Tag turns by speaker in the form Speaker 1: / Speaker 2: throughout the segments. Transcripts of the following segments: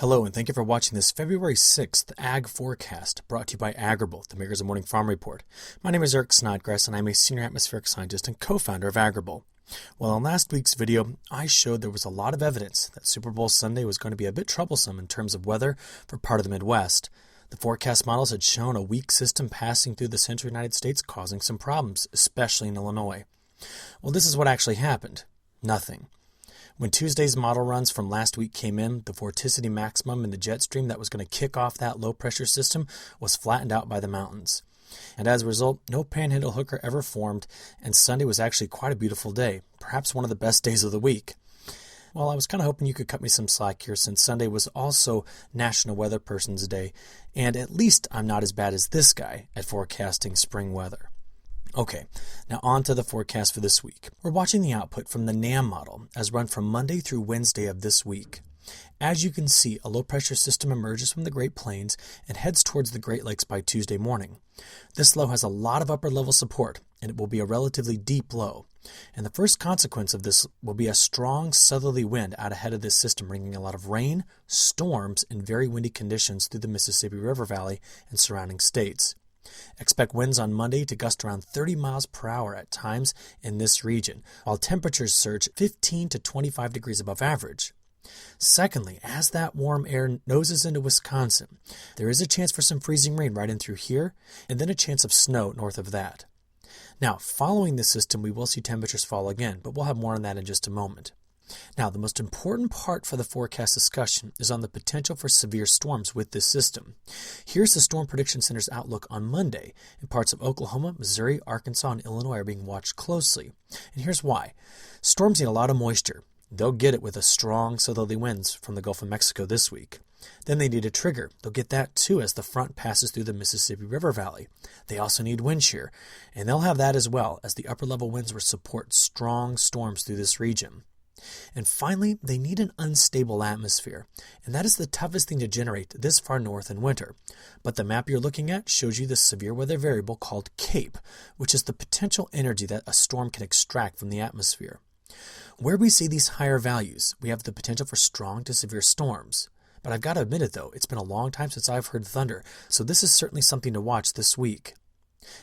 Speaker 1: Hello, and thank you for watching this February 6th Ag Forecast, brought to you by Agrible, the makers of Morning Farm Report. My name is Eric Snodgrass, and I'm a senior atmospheric scientist and co-founder of Agrible. Well, in last week's video, I showed there was a lot of evidence that Super Bowl Sunday was going to be a bit troublesome in terms of weather for part of the Midwest. The forecast models had shown a weak system passing through the central United States, causing some problems, especially in Illinois. Well, this is what actually happened. Nothing. When Tuesday's model runs from last week came in, the vorticity maximum in the jet stream that was going to kick off that low-pressure system was flattened out by the mountains. And as a result, no panhandle hooker ever formed, and Sunday was actually quite a beautiful day, perhaps one of the best days of the week. Well, I was kind of hoping you could cut me some slack here, since Sunday was also National Weather Person's Day, and at least I'm not as bad as this guy at forecasting spring weather. Okay, now on to the forecast for this week. We're watching the output from the NAM model as run from Monday through Wednesday of this week. As you can see, a low-pressure system emerges from the Great Plains and heads towards the Great Lakes by Tuesday morning. This low has a lot of upper-level support, and it will be a relatively deep low. And the first consequence of this will be a strong southerly wind out ahead of this system, bringing a lot of rain, storms, and very windy conditions through the Mississippi River Valley and surrounding states. Expect winds on Monday to gust around 30 miles per hour at times in this region, while temperatures surge 15 to 25 degrees above average. Secondly, as that warm air noses into Wisconsin, there is a chance for some freezing rain right in through here, and then a chance of snow north of that. Now, following this system, we will see temperatures fall again, but we'll have more on that in just a moment. Now, the most important part for the forecast discussion is on the potential for severe storms with this system. Here's the Storm Prediction Center's outlook on Monday, and parts of Oklahoma, Missouri, Arkansas, and Illinois are being watched closely. And here's why. Storms need a lot of moisture. They'll get it with a strong southerly winds from the Gulf of Mexico this week. Then they need a trigger. They'll get that too as the front passes through the Mississippi River Valley. They also need wind shear, and they'll have that as well, as the upper-level winds will support strong storms through this region. And finally, they need an unstable atmosphere, and that is the toughest thing to generate this far north in winter. But the map you're looking at shows you the severe weather variable called CAPE, which is the potential energy that a storm can extract from the atmosphere. Where we see these higher values, we have the potential for strong to severe storms. But I've got to admit it though, it's been a long time since I've heard thunder, so this is certainly something to watch this week.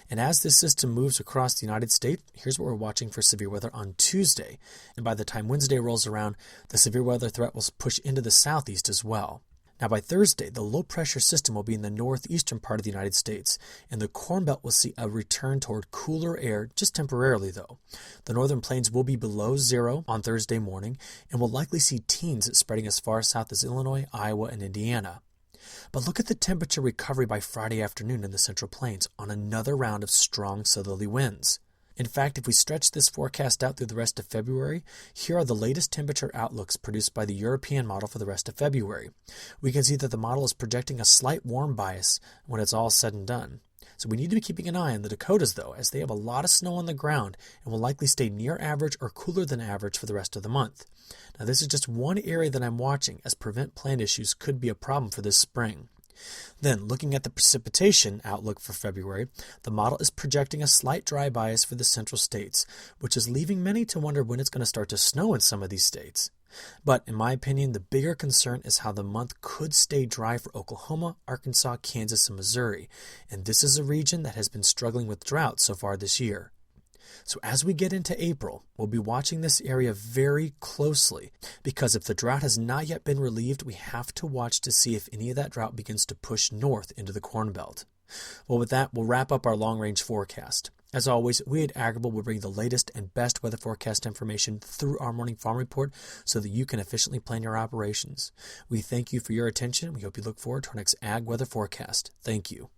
Speaker 1: And as this system moves across the United States, here's what we're watching for severe weather on Tuesday. And by the time Wednesday rolls around, the severe weather threat will push into the southeast as well. Now by Thursday, the low-pressure system will be in the northeastern part of the United States, and the Corn Belt will see a return toward cooler air, just temporarily though. The northern plains will be below zero on Thursday morning, and we'll likely see teens spreading as far south as Illinois, Iowa, and Indiana. But look at the temperature recovery by Friday afternoon in the Central Plains on another round of strong southerly winds. In fact, if we stretch this forecast out through the rest of February, here are the latest temperature outlooks produced by the European model for the rest of February. We can see that the model is projecting a slight warm bias when it's all said and done. So we need to be keeping an eye on the Dakotas, though, as they have a lot of snow on the ground and will likely stay near average or cooler than average for the rest of the month. Now, this is just one area that I'm watching, as prevent plant issues could be a problem for this spring. Then, looking at the precipitation outlook for February, the model is projecting a slight dry bias for the central states, which is leaving many to wonder when it's going to start to snow in some of these states. But in my opinion, the bigger concern is how the month could stay dry for Oklahoma, Arkansas, Kansas, and Missouri, and this is a region that has been struggling with drought so far this year. So as we get into April, we'll be watching this area very closely, because if the drought has not yet been relieved, we have to watch to see if any of that drought begins to push north into the Corn Belt. Well, with that, we'll wrap up our long-range forecast. As always, we at Agrible will bring the latest and best weather forecast information through our Morning Farm Report so that you can efficiently plan your operations. We thank you for your attention. We hope you look forward to our next Ag Weather Forecast. Thank you.